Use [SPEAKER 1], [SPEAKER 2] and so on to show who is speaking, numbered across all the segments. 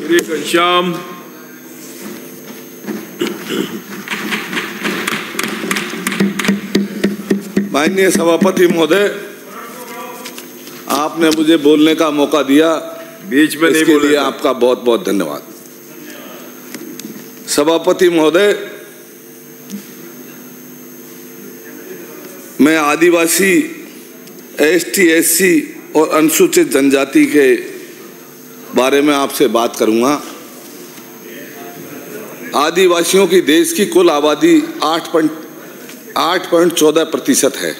[SPEAKER 1] श्री घनश्याम।
[SPEAKER 2] माननीय सभापति महोदय, आपने मुझे बोलने का मौका दिया,
[SPEAKER 1] बीच में नहीं
[SPEAKER 2] इसके
[SPEAKER 1] बोले
[SPEAKER 2] लिए आपका बहुत बहुत धन्यवाद। सभापति महोदय, मैं आदिवासी, एसटी, एससी और अनुसूचित जनजाति के बारे में आपसे बात करूंगा। आदिवासियों की देश की कुल आबादी 8.14% है।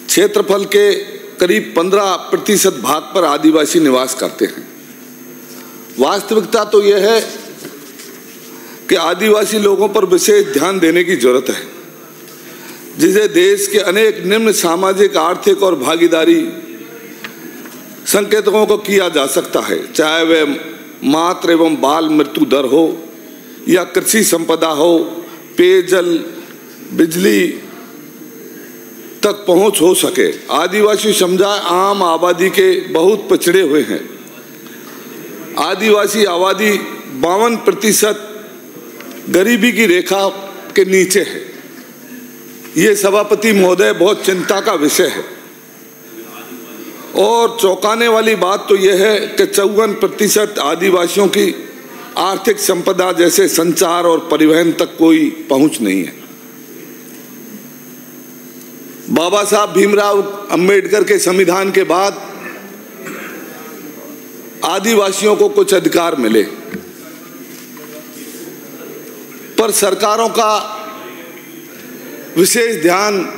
[SPEAKER 2] क्षेत्रफल के करीब 15% भाग पर आदिवासी निवास करते हैं। वास्तविकता तो यह है कि आदिवासी लोगों पर विशेष ध्यान देने की जरूरत है, जिसे देश के अनेक निम्न सामाजिक, आर्थिक और भागीदारी संकेतकों को किया जा सकता है, चाहे वह मातृ एवं बाल मृत्यु दर हो या कृषि संपदा हो, पेयजल, बिजली तक पहुंच हो सके। आदिवासी समुदाय आम आबादी के बहुत पिछड़े हुए हैं। आदिवासी आबादी 52% गरीबी की रेखा के नीचे है। ये सभापति महोदय बहुत चिंता का विषय है। और चौंकाने वाली बात तो यह है कि 54% आदिवासियों की आर्थिक संपदा जैसे संचार और परिवहन तक कोई पहुंच नहीं है। बाबा साहब भीमराव अंबेडकर के संविधान के बाद आदिवासियों को कुछ अधिकार मिले, पर सरकारों का विशेष ध्यान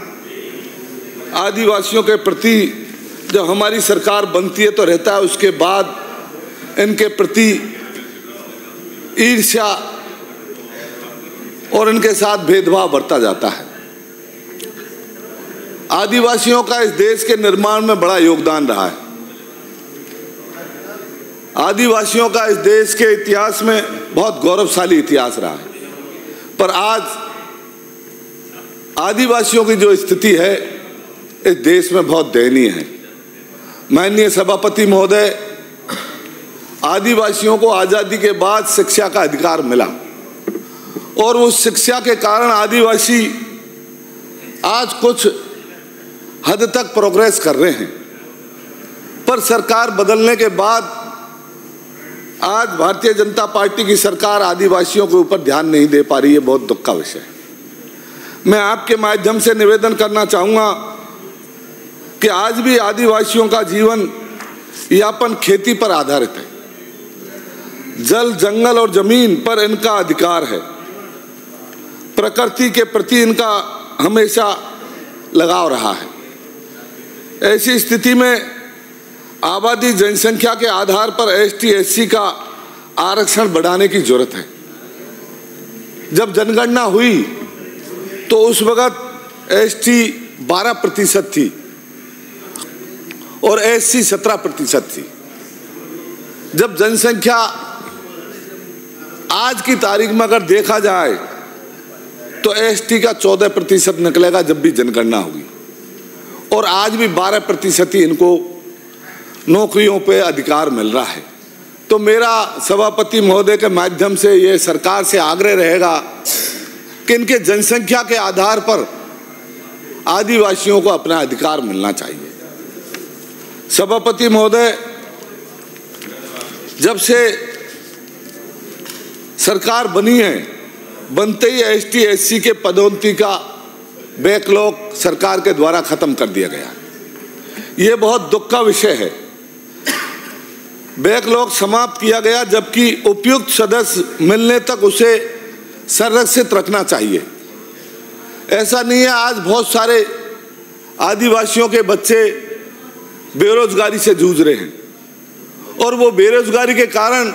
[SPEAKER 2] आदिवासियों के प्रति जब हमारी सरकार बनती है तो रहता है, उसके बाद इनके प्रति ईर्ष्या और इनके साथ भेदभाव बढ़ता जाता है। आदिवासियों का इस देश के निर्माण में बड़ा योगदान रहा है। आदिवासियों का इस देश के इतिहास में बहुत गौरवशाली इतिहास रहा है, पर आज आदिवासियों की जो स्थिति है इस देश में बहुत दयनीय है। माननीय सभापति महोदय, आदिवासियों को आज़ादी के बाद शिक्षा का अधिकार मिला और उस शिक्षा के कारण आदिवासी आज कुछ हद तक प्रोग्रेस कर रहे हैं, पर सरकार बदलने के बाद आज भारतीय जनता पार्टी की सरकार आदिवासियों के ऊपर ध्यान नहीं दे पा रही है। बहुत दुख का विषय है। मैं आपके माध्यम से निवेदन करना चाहूँगा कि आज भी आदिवासियों का जीवन यापन खेती पर आधारित है। जल, जंगल और जमीन पर इनका अधिकार है। प्रकृति के प्रति इनका हमेशा लगाव रहा है। ऐसी स्थिति में आबादी जनसंख्या के आधार पर एसटी, एससी का आरक्षण बढ़ाने की जरूरत है। जब जनगणना हुई तो उस वक्त एसटी 12% थी और एससी 17% थी। जब जनसंख्या आज की तारीख में अगर देखा जाए तो एसटी का 14% निकलेगा जब भी जनगणना होगी, और आज भी 12% ही इनको नौकरियों पे अधिकार मिल रहा है। तो मेरा सभापति महोदय के माध्यम से ये सरकार से आग्रह रहेगा कि इनके जनसंख्या के आधार पर आदिवासियों को अपना अधिकार मिलना चाहिए। सभापति महोदय, जब से सरकार बनी है, बनते ही एसटी, एससी के पदोन्नति का बैकलॉग सरकार के द्वारा खत्म कर दिया गया। ये बहुत दुख का विषय है। बैकलॉग समाप्त किया गया, जबकि उपयुक्त सदस्य मिलने तक उसे संरक्षित रखना चाहिए। ऐसा नहीं है। आज बहुत सारे आदिवासियों के बच्चे बेरोजगारी से जूझ रहे हैं और वो बेरोजगारी के कारण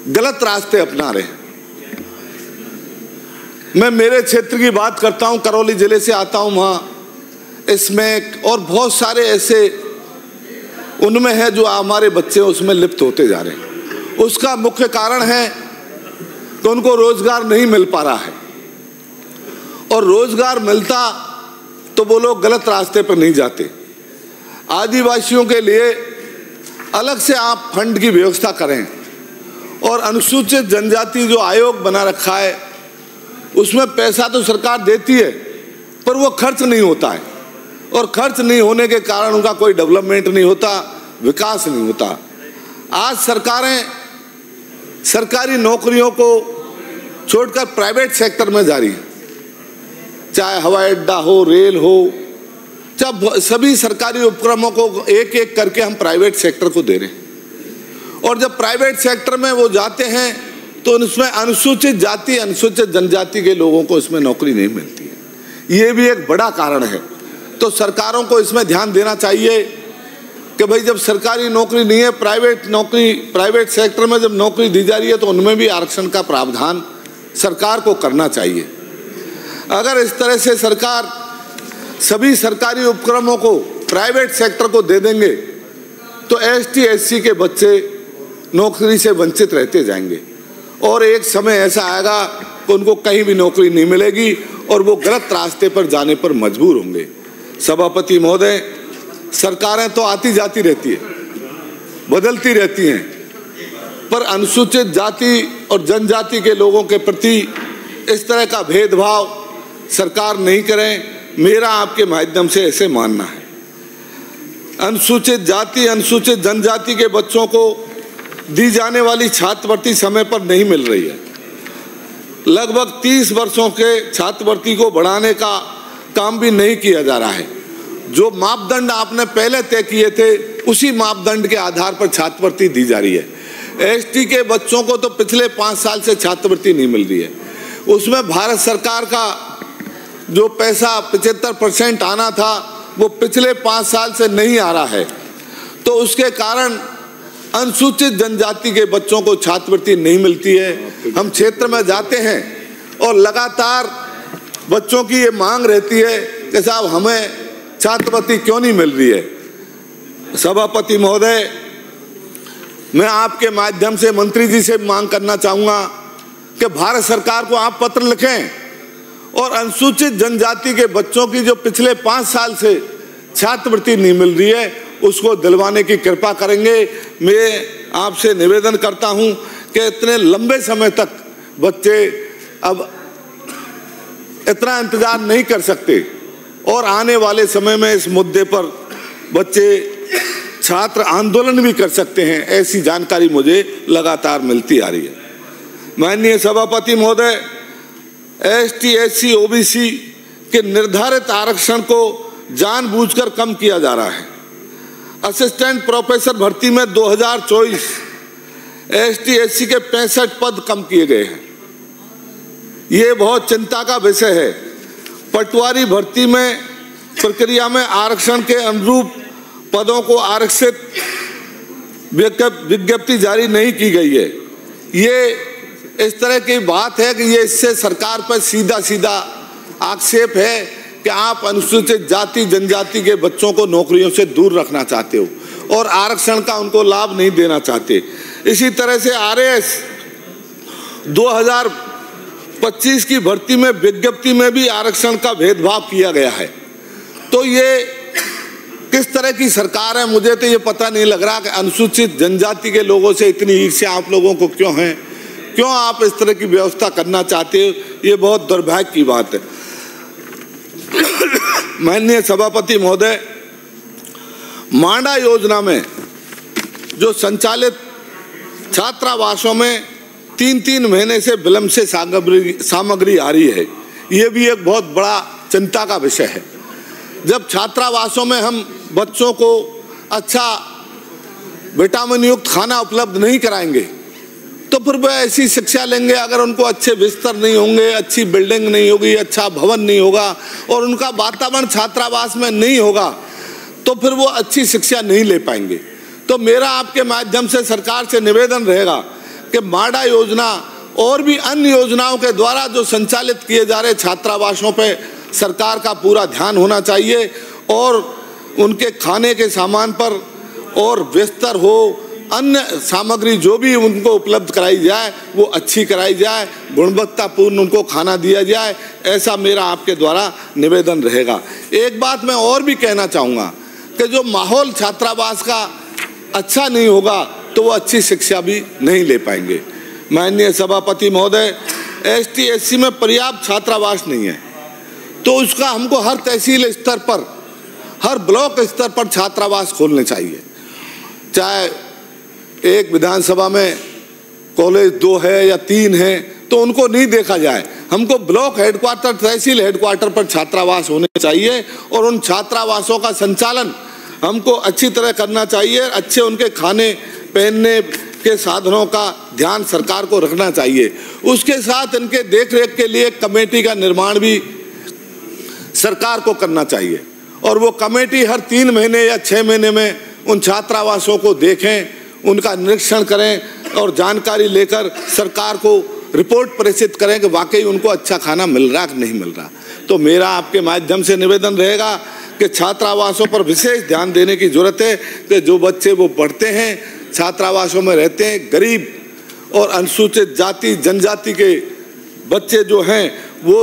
[SPEAKER 2] गलत रास्ते अपना रहे हैं। मैं मेरे क्षेत्र की बात करता हूं, करौली जिले से आता हूं। वहां इसमें और बहुत सारे ऐसे उनमें है जो हमारे बच्चे उसमें लिप्त होते जा रहे हैं। उसका मुख्य कारण है कि उनको रोजगार नहीं मिल पा रहा है, और रोजगार मिलता तो वो लोग गलत रास्ते पर नहीं जाते। आदिवासियों के लिए अलग से आप फंड की व्यवस्था करें। और अनुसूचित जनजाति जो आयोग बना रखा है उसमें पैसा तो सरकार देती है पर वो खर्च नहीं होता है, और खर्च नहीं होने के कारण उनका कोई डेवलपमेंट नहीं होता, विकास नहीं होता। आज सरकारें सरकारी नौकरियों को छोड़कर प्राइवेट सेक्टर में जा रही है, चाहे हवाई अड्डा हो, रेल हो, चाहे सभी सरकारी उपक्रमों को एक एक करके हम प्राइवेट सेक्टर को दे रहे हैं। और जब प्राइवेट सेक्टर में वो जाते हैं तो उसमें अनुसूचित जाति, अनुसूचित जनजाति के लोगों को इसमें नौकरी नहीं मिलती है। ये भी एक बड़ा कारण है। तो सरकारों को इसमें ध्यान देना चाहिए कि भाई जब सरकारी नौकरी नहीं है, प्राइवेट सेक्टर में जब नौकरी दी जा रही है तो उनमें भी आरक्षण का प्रावधान सरकार को करना चाहिए। अगर इस तरह से सरकार सभी सरकारी उपक्रमों को प्राइवेट सेक्टर को दे देंगे तो एसटी एससी के बच्चे नौकरी से वंचित रहते जाएंगे और एक समय ऐसा आएगा कि उनको कहीं भी नौकरी नहीं मिलेगी और वो गलत रास्ते पर जाने पर मजबूर होंगे। सभापति महोदय, सरकारें तो आती जाती रहती है, बदलती रहती हैं, पर अनुसूचित जाति और जनजाति के लोगों के प्रति इस तरह का भेदभाव सरकार नहीं करें, मेरा आपके माध्यम से ऐसे मानना है। अनुसूचित जाति, अनुसूचित जनजाति के बच्चों को दी जाने वाली छात्रवृत्ति समय पर नहीं मिल रही है। लगभग 30 वर्षों के छात्रवृत्ति को बढ़ाने का काम भी नहीं किया जा रहा है। जो मापदंड आपने पहले तय किए थे उसी मापदंड के आधार पर छात्रवृत्ति दी जा रही है। एसटी के बच्चों को तो पिछले 5 साल से छात्रवृत्ति नहीं मिल रही है। उसमें भारत सरकार का जो पैसा 75% आना था वो पिछले 5 साल से नहीं आ रहा है। तो उसके कारण अनुसूचित जनजाति के बच्चों को छात्रवृत्ति नहीं मिलती है। हम क्षेत्र में जाते हैं और लगातार बच्चों की ये मांग रहती है कि साहब हमें छात्रवृत्ति क्यों नहीं मिल रही है। सभापति महोदय, मैं आपके माध्यम से मंत्री जी से मांग करना चाहूँगा कि भारत सरकार को आप पत्र लिखें और अनुसूचित जनजाति के बच्चों की जो पिछले 5 साल से छात्रवृत्ति नहीं मिल रही है उसको दिलवाने की कृपा करेंगे। मैं आपसे निवेदन करता हूं कि इतने लंबे समय तक बच्चे अब इतना इंतजार नहीं कर सकते और आने वाले समय में इस मुद्दे पर बच्चे छात्र आंदोलन भी कर सकते हैं, ऐसी जानकारी मुझे लगातार मिलती आ रही है। माननीय सभापति महोदय, एसटी एससी ओबीसी के निर्धारित आरक्षण को जानबूझकर कम किया जा रहा है। असिस्टेंट प्रोफेसर भर्ती में 2024 एसटी एससी के 65 पद कम किए गए हैं। ये बहुत चिंता का विषय है। पटवारी भर्ती में प्रक्रिया में आरक्षण के अनुरूप पदों को आरक्षित विज्ञप्ति जारी नहीं की गई है। ये इस तरह की बात है कि ये इससे सरकार पर सीधा सीधा आक्षेप है कि आप अनुसूचित जाति जनजाति के बच्चों को नौकरियों से दूर रखना चाहते हो और आरक्षण का उनको लाभ नहीं देना चाहते। इसी तरह से आरएएस 2025 की भर्ती में विज्ञप्ति में भी आरक्षण का भेदभाव किया गया है। तो ये किस तरह की सरकार है, मुझे तो ये पता नहीं लग रहा कि अनुसूचित जनजाति के लोगों से इतनी ईर्ष्या आप लोगों को क्यों है, क्यों आप इस तरह की व्यवस्था करना चाहते हो। ये बहुत दुर्भाग्य की बात है। माननीय सभापति महोदय, मांडा योजना में जो संचालित छात्रावासों में 3-3 महीने से विलंब से सामग्री आ रही है, ये भी एक बहुत बड़ा चिंता का विषय है। जब छात्रावासों में हम बच्चों को अच्छा विटामिन युक्त खाना उपलब्ध नहीं कराएंगे तो फिर वह ऐसी शिक्षा लेंगे, अगर उनको अच्छे बिस्तर नहीं होंगे, अच्छी बिल्डिंग नहीं होगी, अच्छा भवन नहीं होगा और उनका वातावरण छात्रावास में नहीं होगा तो फिर वो अच्छी शिक्षा नहीं ले पाएंगे। तो मेरा आपके माध्यम से सरकार से निवेदन रहेगा कि मांडा योजना और भी अन्य योजनाओं के द्वारा जो संचालित किए जा रहे छात्रावासों पे सरकार का पूरा ध्यान होना चाहिए और उनके खाने के सामान पर और बिस्तर हो, अन्य सामग्री जो भी उनको उपलब्ध कराई जाए वो अच्छी कराई जाए, गुणवत्तापूर्ण उनको खाना दिया जाए, ऐसा मेरा आपके द्वारा निवेदन रहेगा। एक बात मैं और भी कहना चाहूँगा कि जो माहौल छात्रावास का अच्छा नहीं होगा तो वो अच्छी शिक्षा भी नहीं ले पाएंगे। माननीय सभापति महोदय, ST/SC में पर्याप्त छात्रावास नहीं है, तो उसका हमको हर तहसील स्तर पर, हर ब्लॉक स्तर पर छात्रावास खोलने चाहिए। चाहे एक विधानसभा में कॉलेज 2 है या 3 है, तो उनको नहीं देखा जाए, हमको ब्लॉक हेडक्वार्टर, तहसील हेडक्वार्टर पर छात्रावास होने चाहिए और उन छात्रावासों का संचालन हमको अच्छी तरह करना चाहिए। अच्छे उनके खाने पहनने के साधनों का ध्यान सरकार को रखना चाहिए। उसके साथ इनके देखरेख के लिए कमेटी का निर्माण भी सरकार को करना चाहिए और वो कमेटी हर 3 महीने या 6 महीने में उन छात्रावासों को देखें, उनका निरीक्षण करें और जानकारी लेकर सरकार को रिपोर्ट प्रेषित करें कि वाकई उनको अच्छा खाना मिल रहा कि नहीं मिल रहा। तो मेरा आपके माध्यम से निवेदन रहेगा कि छात्रावासों पर विशेष ध्यान देने की जरूरत है कि जो बच्चे वो पढ़ते हैं, छात्रावासों में रहते हैं, गरीब और अनुसूचित जाति जनजाति के बच्चे जो हैं वो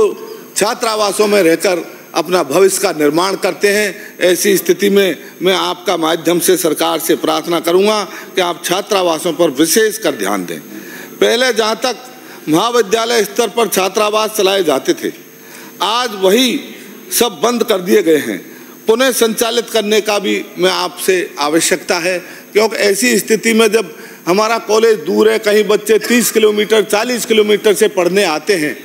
[SPEAKER 2] छात्रावासों में रहकर अपना भविष्य का निर्माण करते हैं। ऐसी स्थिति में मैं आपका माध्यम से सरकार से प्रार्थना करूंगा कि आप छात्रावासों पर विशेष कर ध्यान दें। पहले जहाँ तक महाविद्यालय स्तर पर छात्रावास चलाए जाते थे, आज वही सब बंद कर दिए गए हैं। पुनः संचालित करने का भी मैं आपसे आवश्यकता है, क्योंकि ऐसी स्थिति में जब हमारा कॉलेज दूर है, कहीं बच्चे 30 किलोमीटर 40 किलोमीटर से पढ़ने आते हैं,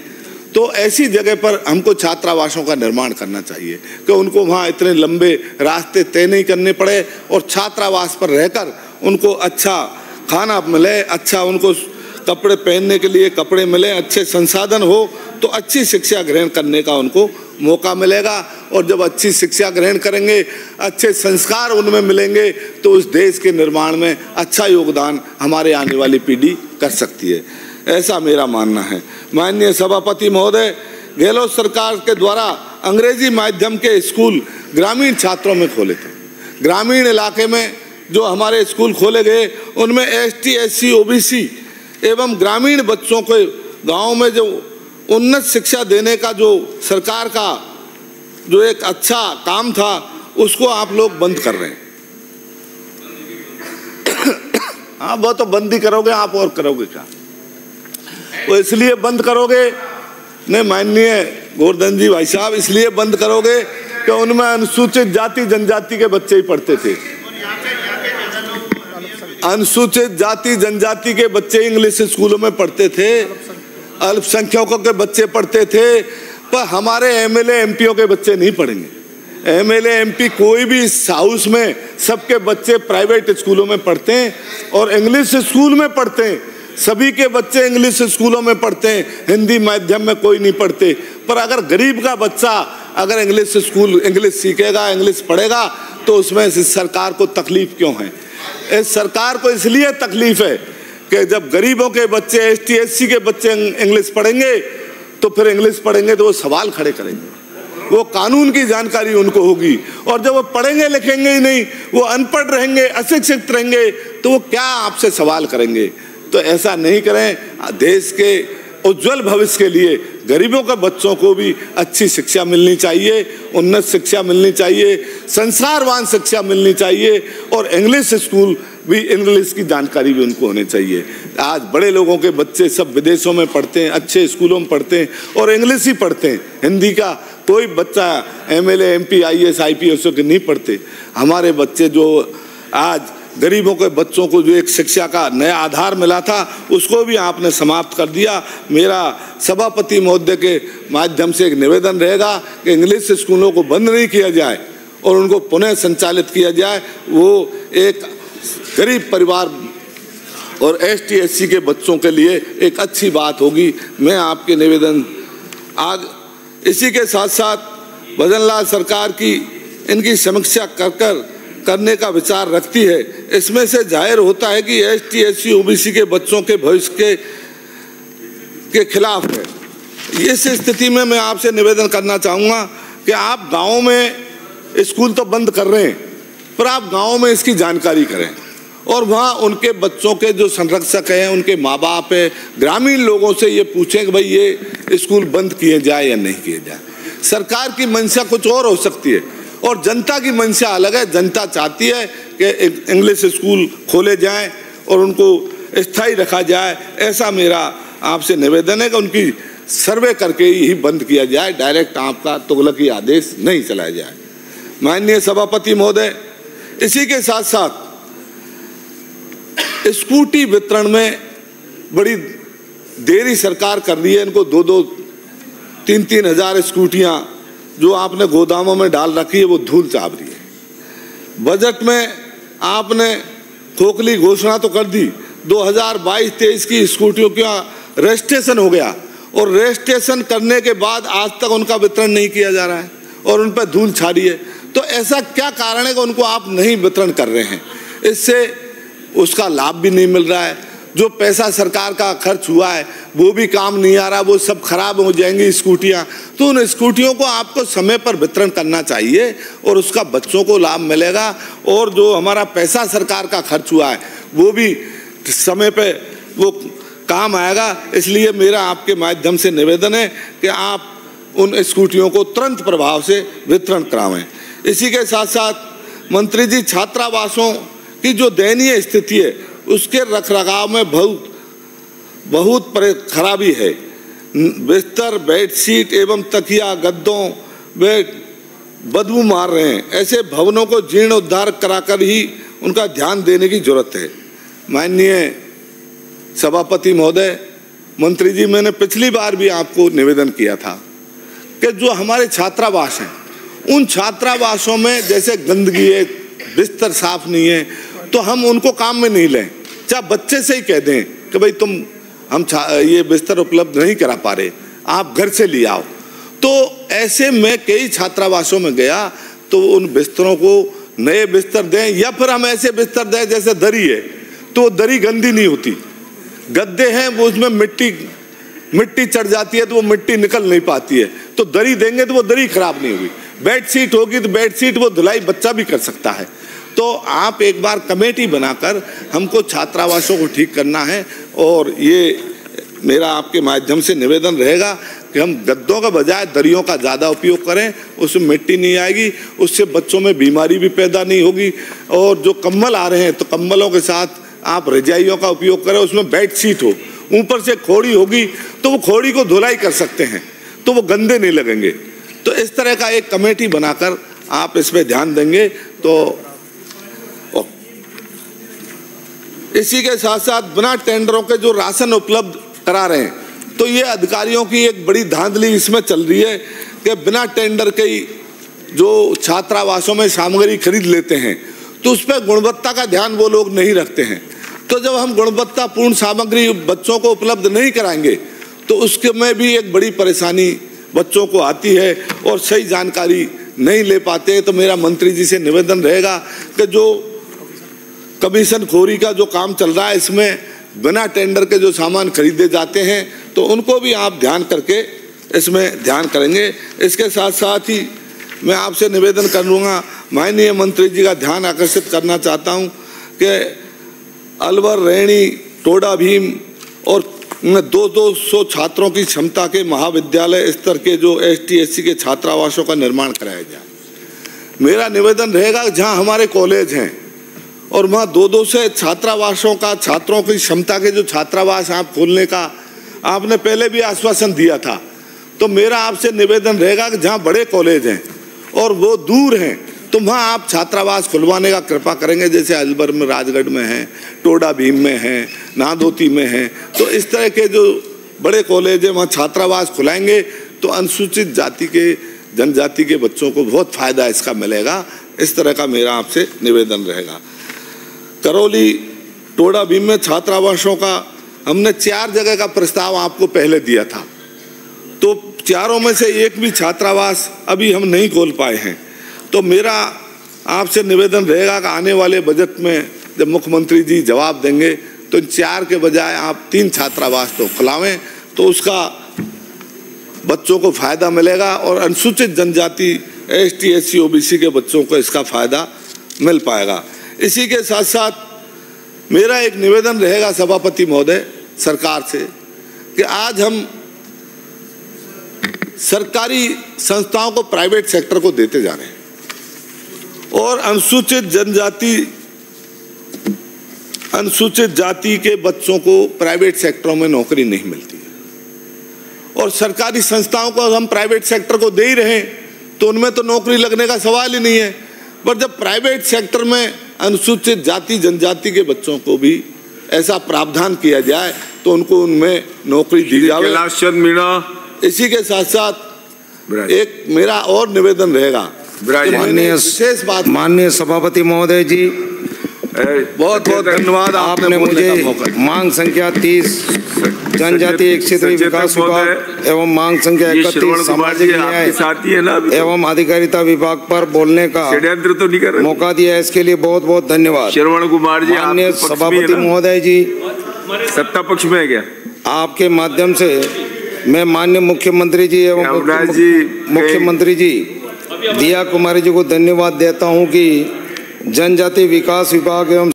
[SPEAKER 2] तो ऐसी जगह पर हमको छात्रावासों का निर्माण करना चाहिए कि उनको वहाँ इतने लंबे रास्ते तय नहीं करने पड़े और छात्रावास पर रहकर उनको अच्छा खाना मिले, अच्छा उनको कपड़े पहनने के लिए कपड़े मिले, अच्छे संसाधन हो तो अच्छी शिक्षा ग्रहण करने का उनको मौका मिलेगा। और जब अच्छी शिक्षा ग्रहण करेंगे, अच्छे संस्कार उनमें मिलेंगे, तो उस देश के निर्माण में अच्छा योगदान हमारे आने वाली पीढ़ी कर सकती है, ऐसा मेरा मानना है। माननीय सभापति महोदय, गहलोत सरकार के द्वारा अंग्रेजी माध्यम के स्कूल ग्रामीण छात्रों में खोले थे। ग्रामीण इलाके में जो हमारे स्कूल खोले गए, उनमें ST/SC OBC एवं ग्रामीण बच्चों को गाँव में जो उन्नत शिक्षा देने का जो सरकार का जो एक अच्छा काम था, उसको आप लोग बंद कर रहे हैं। हाँ, वो तो बंद ही करोगे आप, और करोगे क्या? वो इसलिए बंद करोगे, नहीं माननीय गोवर्धन जी भाई साहब, इसलिए बंद करोगे कि उनमें अनुसूचित जाति जनजाति के बच्चे ही पढ़ते थे। अनुसूचित जाति जनजाति के बच्चे इंग्लिश स्कूलों में पढ़ते थे, अल्पसंख्यकों के बच्चे पढ़ते थे, पर हमारे MLA MPओं के बच्चे नहीं पढ़ेंगे। MLA MP कोई भी इस हाउस में सबके बच्चे प्राइवेट स्कूलों में पढ़ते हैं और इंग्लिश स्कूल में पढ़ते हैं। सभी के बच्चे इंग्लिश स्कूलों में पढ़ते हैं, हिंदी माध्यम में कोई नहीं पढ़ते। पर अगर गरीब का बच्चा अगर इंग्लिश सीखेगा, इंग्लिश पढ़ेगा, तो उसमें सरकार को तकलीफ क्यों है? इस सरकार को इसलिए तकलीफ है कि जब गरीबों के बच्चे, ST/SC के बच्चे इंग्लिश पढ़ेंगे, तो फिर इंग्लिश पढ़ेंगे तो वो सवाल खड़े करेंगे, वो कानून की जानकारी उनको होगी, और जब वो पढ़ेंगे लिखेंगे ही नहीं, वो अनपढ़ रहेंगे, अशिक्षित रहेंगे, तो वो क्या आपसे सवाल करेंगे? तो ऐसा नहीं करें। देश के उज्जवल भविष्य के लिए गरीबों के बच्चों को भी अच्छी शिक्षा मिलनी चाहिए, उन्नत शिक्षा मिलनी चाहिए, संस्कारवान शिक्षा मिलनी चाहिए, और इंग्लिश स्कूल भी, इंग्लिश की जानकारी भी उनको होनी चाहिए। आज बड़े लोगों के बच्चे सब विदेशों में पढ़ते हैं, अच्छे स्कूलों में पढ़ते हैं और इंग्लिश ही पढ़ते हैं, हिंदी का कोई बच्चा MLA MP IAS IPS के नहीं पढ़ते। हमारे बच्चे जो आज गरीबों के बच्चों को जो एक शिक्षा का नया आधार मिला था, उसको भी आपने समाप्त कर दिया। मेरा सभापति महोदय के माध्यम से एक निवेदन रहेगा कि इंग्लिश स्कूलों को बंद नहीं किया जाए और उनको पुनः संचालित किया जाए। वो एक गरीब परिवार और ST/SC के बच्चों के लिए एक अच्छी बात होगी। मैं आपके निवेदन इसी के साथ साथ भजनलाल सरकार की इनकी समीक्षा करने का विचार रखती है। इसमें से जाहिर होता है कि ST/SC OBC के बच्चों के भविष्य के खिलाफ है। इस स्थिति में मैं आपसे निवेदन करना चाहूँगा कि आप गाँव में स्कूल तो बंद कर रहे हैं, पर आप गाँव में इसकी जानकारी करें और वहाँ उनके बच्चों के जो संरक्षक हैं, उनके माँ बाप हैं, ग्रामीण लोगों से ये पूछें कि भाई ये स्कूल बंद किए जाए या नहीं किए जाए। सरकार की मंशा कुछ और हो सकती है और जनता की मंशा अलग है। जनता चाहती है कि इंग्लिश स्कूल खोले जाएं और उनको स्थायी रखा जाए, ऐसा मेरा आपसे निवेदन है कि उनकी सर्वे करके ही बंद किया जाए, डायरेक्ट आपका तुगलकी आदेश नहीं चलाया जाए। माननीय सभापति महोदय, इसी के साथ साथ स्कूटी वितरण में बड़ी देरी सरकार कर रही है। इनको 2-2, 3-3 हज़ार स्कूटियाँ जो आपने गोदामों में डाल रखी है वो धूल चाप रही है। बजट में आपने खोखली घोषणा तो कर दी, 2022-23 की स्कूटियों का रजिस्ट्रेशन हो गया और रजिस्ट्रेशन करने के बाद आज तक उनका वितरण नहीं किया जा रहा है और उन पर धूल छा रही है। तो ऐसा क्या कारण है कि उनको आप नहीं वितरण कर रहे हैं? इससे उसका लाभ भी नहीं मिल रहा है, जो पैसा सरकार का खर्च हुआ है वो भी काम नहीं आ रहा, वो सब खराब हो जाएंगी स्कूटियाँ। तो उन स्कूटियों को आपको समय पर वितरण करना चाहिए और उसका बच्चों को लाभ मिलेगा और जो हमारा पैसा सरकार का खर्च हुआ है वो भी समय पे वो काम आएगा। इसलिए मेरा आपके माध्यम से निवेदन है कि आप उन स्कूटियों को तुरंत प्रभाव से वितरण करावें। इसी के साथ साथ मंत्री जी, छात्रावासों की जो दयनीय स्थिति है उसके रखरखाव में बहुत खराबी है। बिस्तर, बेडशीट एवं तकिया, गद्दों वे बदबू मार रहे हैं। ऐसे भवनों को जीर्णोद्धार कराकर ही उनका ध्यान देने की जरूरत है। माननीय सभापति महोदय, मंत्री जी, मैंने पिछली बार भी आपको निवेदन किया था कि जो हमारे छात्रावास हैं उन छात्रावासों में जैसे गंदगी है, बिस्तर साफ नहीं है, तो हम उनको काम में नहीं लें। चाहे बच्चे से ही कह दें कि भाई हम ये बिस्तर उपलब्ध नहीं करा पा रहे, आप घर से ले आओ। तो ऐसे में कई छात्रावासों में गया तो उन बिस्तरों को नए बिस्तर दें या फिर हम ऐसे बिस्तर दें जैसे दरी है तो दरी गंदी नहीं होती, गद्दे हैं वो उसमें मिट्टी चढ़ जाती है तो वो मिट्टी निकल नहीं पाती है, तो दरी देंगे तो वो दरी खराब नहीं होगी। बेडशीट होगी तो बेडशीट वो धुलाई बच्चा भी कर सकता है। तो आप एक बार कमेटी बनाकर हमको छात्रावासों को ठीक करना है और ये मेरा आपके माध्यम से निवेदन रहेगा कि हम गद्दों का बजाय दरियों का ज़्यादा उपयोग करें, उसमें मिट्टी नहीं आएगी, उससे बच्चों में बीमारी भी पैदा नहीं होगी। और जो कंबल आ रहे हैं तो कंबलों के साथ आप रजाइयों का उपयोग करें, उसमें बेडशीट हो, ऊपर से खोड़ी होगी तो वो खोड़ी को धुलाई कर सकते हैं तो वो गंदे नहीं लगेंगे। तो इस तरह का एक कमेटी बनाकर आप इस पर ध्यान देंगे तो। इसी के साथ साथ बिना टेंडरों के जो राशन उपलब्ध करा रहे हैं तो ये अधिकारियों की एक बड़ी धांधली इसमें चल रही है कि बिना टेंडर के ही जो छात्रावासों में सामग्री खरीद लेते हैं तो उस पर गुणवत्ता का ध्यान वो लोग नहीं रखते हैं। तो जब हम गुणवत्तापूर्ण सामग्री बच्चों को उपलब्ध नहीं कराएंगे तो उसके में भी एक बड़ी परेशानी बच्चों को आती है और सही जानकारी नहीं ले पाते। तो मेरा मंत्री जी से निवेदन रहेगा कि जो कमीशन खोरी का जो काम चल रहा है इसमें बिना टेंडर के जो सामान खरीदे जाते हैं तो उनको भी आप ध्यान करके इसमें ध्यान करेंगे। इसके साथ साथ ही मैं आपसे निवेदन करूँगा, माननीय मंत्री जी का ध्यान आकर्षित करना चाहता हूँ कि अलवर, रैणी, टोडा भीम और 200 छात्रों की क्षमता के महाविद्यालय स्तर के जो ST/SC के छात्रावासों का निर्माण कराया जाए। मेरा निवेदन रहेगा जहाँ हमारे कॉलेज हैं और वहाँ 200 से छात्रावासों का, छात्रों की क्षमता के जो छात्रावास आप खोलने का आपने पहले भी आश्वासन दिया था, तो मेरा आपसे निवेदन रहेगा कि जहाँ बड़े कॉलेज हैं और वो दूर हैं तो वहाँ आप छात्रावास खुलवाने का कृपा करेंगे। जैसे अलवर में, राजगढ़ में है, टोडा भीम में है, नादोती में है, तो इस तरह के जो बड़े कॉलेज हैं वहाँ छात्रावास खुलाएंगे तो अनुसूचित जाति के, जनजाति के बच्चों को बहुत फ़ायदा इसका मिलेगा। इस तरह का मेरा आपसे निवेदन रहेगा। करौली, टोडा भीम में छात्रावासों का हमने 4 जगह का प्रस्ताव आपको पहले दिया था, तो चारों में से एक भी छात्रावास अभी हम नहीं खोल पाए हैं। तो मेरा आपसे निवेदन रहेगा कि आने वाले बजट में जब मुख्यमंत्री जी जवाब देंगे तो इन 4 के बजाय आप 3 छात्रावास तो खुलावें, तो उसका बच्चों को फ़ायदा मिलेगा और अनुसूचित जनजाति ST/SC OBC के बच्चों को इसका फ़ायदा मिल पाएगा। इसी के साथ साथ मेरा एक निवेदन रहेगा सभापति महोदय सरकार से कि आज हम सरकारी संस्थाओं को प्राइवेट सेक्टर को देते जा रहे हैं और अनुसूचित जनजाति अनुसूचित जाति के बच्चों को प्राइवेट सेक्टरों में नौकरी नहीं मिलती है और सरकारी संस्थाओं को हम प्राइवेट सेक्टर को दे ही रहे हैं तो उनमें तो नौकरी लगने का सवाल ही नहीं है। पर जब प्राइवेट सेक्टर में अनुसूचित जाति जनजाति के बच्चों को भी ऐसा प्रावधान किया जाए तो उनको उनमें नौकरी दी जाए।
[SPEAKER 1] कैलाश चंद मीणा।
[SPEAKER 2] इसी के साथ साथ एक मेरा और निवेदन रहेगा, विशेष बात,
[SPEAKER 3] माननीय सभापति महोदय जी,
[SPEAKER 2] बहुत बहुत धन्यवाद,
[SPEAKER 3] आपने मुझे मांग संख्या 30 जनजातीय क्षेत्रीय विकास विभाग एवं मांग संख्या 31 सामाजिक न्याय एवं अधिकारिता विभाग पर बोलने का
[SPEAKER 1] षड्यंत्र तो नहीं कर रहे,
[SPEAKER 3] मौका दिया है, इसके लिए बहुत बहुत धन्यवाद।
[SPEAKER 1] श्रवण कुमार जी,
[SPEAKER 3] माननीय सभापति महोदय जी,
[SPEAKER 1] सत्ता पक्ष में है क्या?
[SPEAKER 3] आपके माध्यम से मैं माननीय मुख्यमंत्री जी एवं मुख्यमंत्री जी दिया कुमारी जी को धन्यवाद देता हूँ कि जनजातीय विकास विभाग एवं